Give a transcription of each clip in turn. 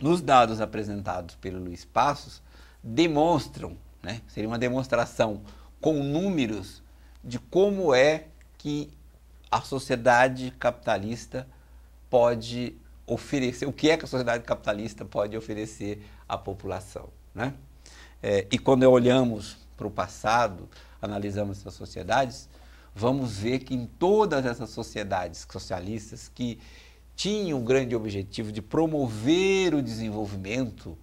nos dados apresentados pelo Luiz Passos, demonstram, né, seria uma demonstração com números de como é que a sociedade capitalista pode oferecer, o que é que a sociedade capitalista pode oferecer à população, né? E quando olhamos para o passado, analisamos essas sociedades, vamos ver que em todas essas sociedades socialistas que tinham o grande objetivo de promover o desenvolvimento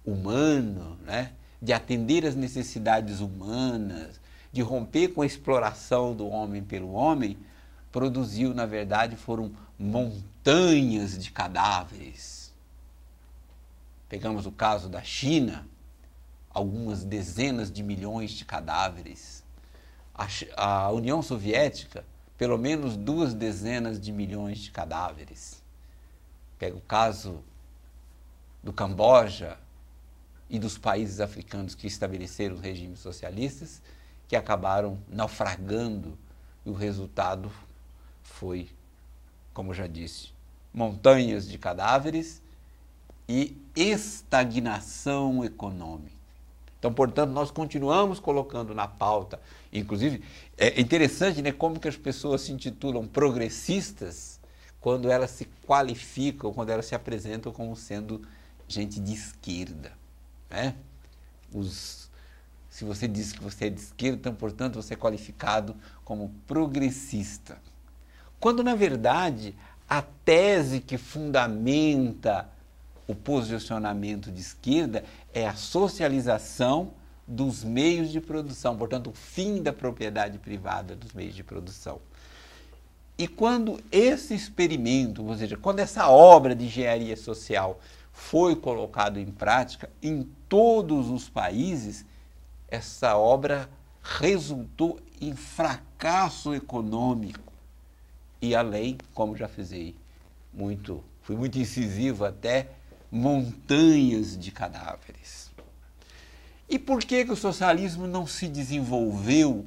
humano, né? De atender às necessidades humanas, de romper com a exploração do homem pelo homem, produziu, na verdade, foram montanhas de cadáveres. Pegamos o caso da China, algumas dezenas de milhões de cadáveres. A União Soviética, pelo menos 2 dezenas de milhões de cadáveres. Pega o caso do Camboja e dos países africanos que estabeleceram os regimes socialistas, que acabaram naufragando, e o resultado foi, como já disse, montanhas de cadáveres e estagnação econômica. Então, portanto, nós continuamos colocando na pauta, inclusive, é interessante, né, como que as pessoas se intitulam progressistas quando elas se qualificam, quando elas se apresentam como sendo gente de esquerda, né? Se você diz que você é de esquerda, então, portanto, você é qualificado como progressista. Quando, na verdade, a tese que fundamenta o posicionamento de esquerda é a socialização dos meios de produção, portanto, o fim da propriedade privada dos meios de produção. E quando esse experimento, ou seja, quando essa obra de engenharia social foi colocado em prática em todos os países, essa obra resultou em fracasso econômico. E além, como já fui muito incisivo até, montanhas de cadáveres. E por que o socialismo não se desenvolveu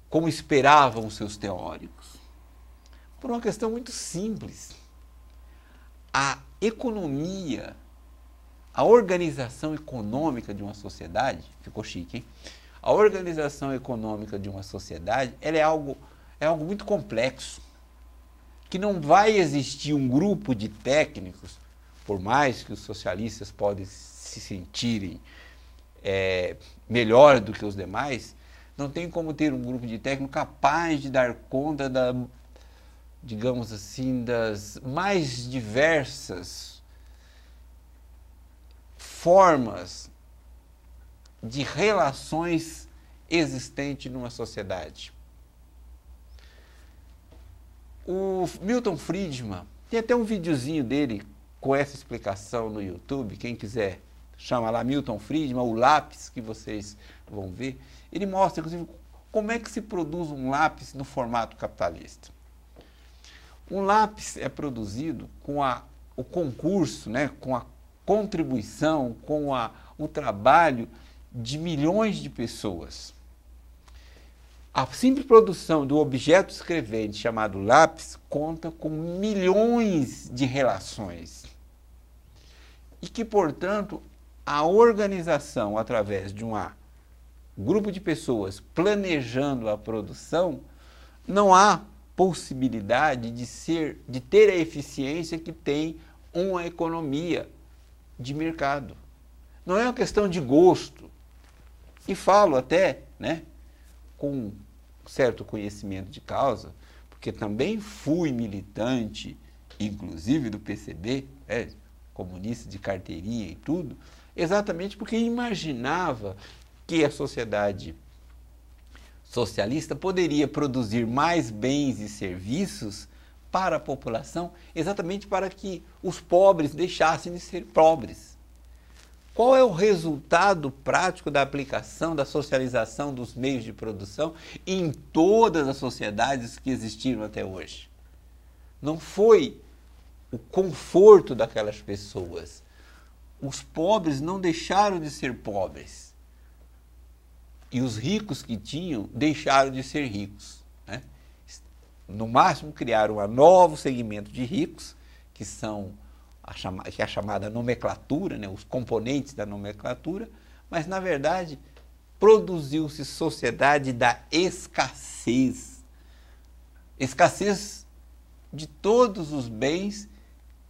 como esperavam os seus teóricos? Por uma questão muito simples. A economia, a organização econômica de uma sociedade, ficou chique, hein? A organização econômica de uma sociedade, ela é algo muito complexo, que não vai existir um grupo de técnicos, por mais que os socialistas podem se sentirem melhor do que os demais, não tem como ter um grupo de técnicos capaz de dar conta digamos assim, das mais diversas formas de relações existentes numa sociedade. O Milton Friedman, tem até um videozinho dele com essa explicação no YouTube, quem quiser chama lá Milton Friedman, o lápis que vocês vão ver, ele mostra, inclusive, como é que se produz um lápis no formato capitalista. Um lápis é produzido com o concurso, né, com a contribuição, com o trabalho de milhões de pessoas. A simples produção do objeto escrevente chamado lápis conta com milhões de relações. E que, portanto, a organização através de um grupo de pessoas planejando a produção, não há possibilidade de ter a eficiência que tem uma economia de mercado. Não é uma questão de gosto. E falo até, né, com certo conhecimento de causa, porque também fui militante, inclusive do PCB, comunista de carteirinha e tudo, exatamente porque imaginava que a sociedade socialista poderia produzir mais bens e serviços para a população, exatamente para que os pobres deixassem de ser pobres. Qual é o resultado prático da aplicação da socialização dos meios de produção em todas as sociedades que existiram até hoje? Não foi o conforto daquelas pessoas. Os pobres não deixaram de ser pobres. E os ricos que tinham deixaram de ser ricos, né? No máximo criaram um novo segmento de ricos, que são que é a chamada nomenclatura, né, os componentes da nomenclatura, mas, na verdade, produziu-se sociedade da escassez. Escassez de todos os bens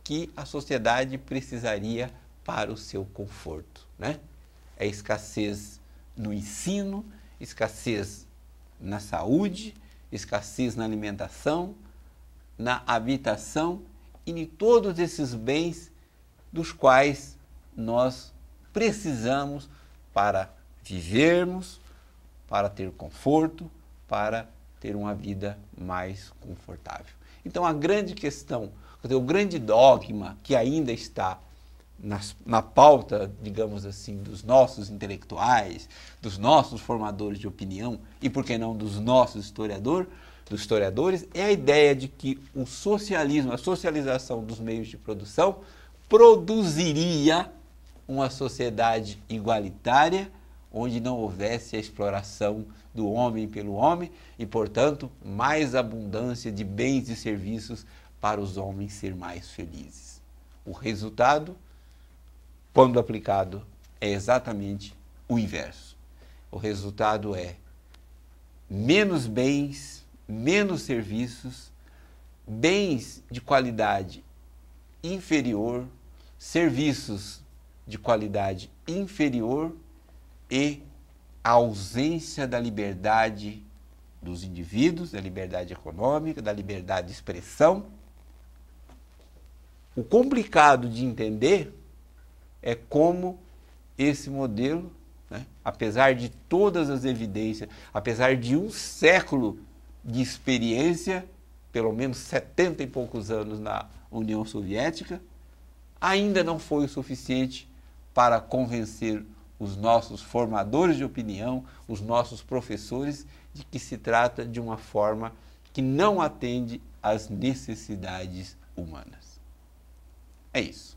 que a sociedade precisaria para o seu conforto, né? É escassez no ensino, escassez na saúde, escassez na alimentação, na habitação e em todos esses bens dos quais nós precisamos para vivermos, para ter conforto, para ter uma vida mais confortável. Então, a grande questão, o grande dogma que ainda está na pauta, digamos assim, dos nossos intelectuais, dos nossos formadores de opinião e, por que não, dos nossos historiadores, é a ideia de que o socialismo, a socialização dos meios de produção, produziria uma sociedade igualitária, onde não houvesse a exploração do homem pelo homem e, portanto, mais abundância de bens e serviços para os homens serem mais felizes. O resultado, quando aplicado, é exatamente o inverso. O resultado é menos bens, menos serviços, bens de qualidade inferior, serviços de qualidade inferior e a ausência da liberdade dos indivíduos, da liberdade econômica, da liberdade de expressão. O complicado de entender é como esse modelo, né, apesar de todas as evidências, apesar de um século de experiência, pelo menos 70 e poucos anos na União Soviética, ainda não foi o suficiente para convencer os nossos formadores de opinião, os nossos professores, de que se trata de uma forma que não atende às necessidades humanas. É isso.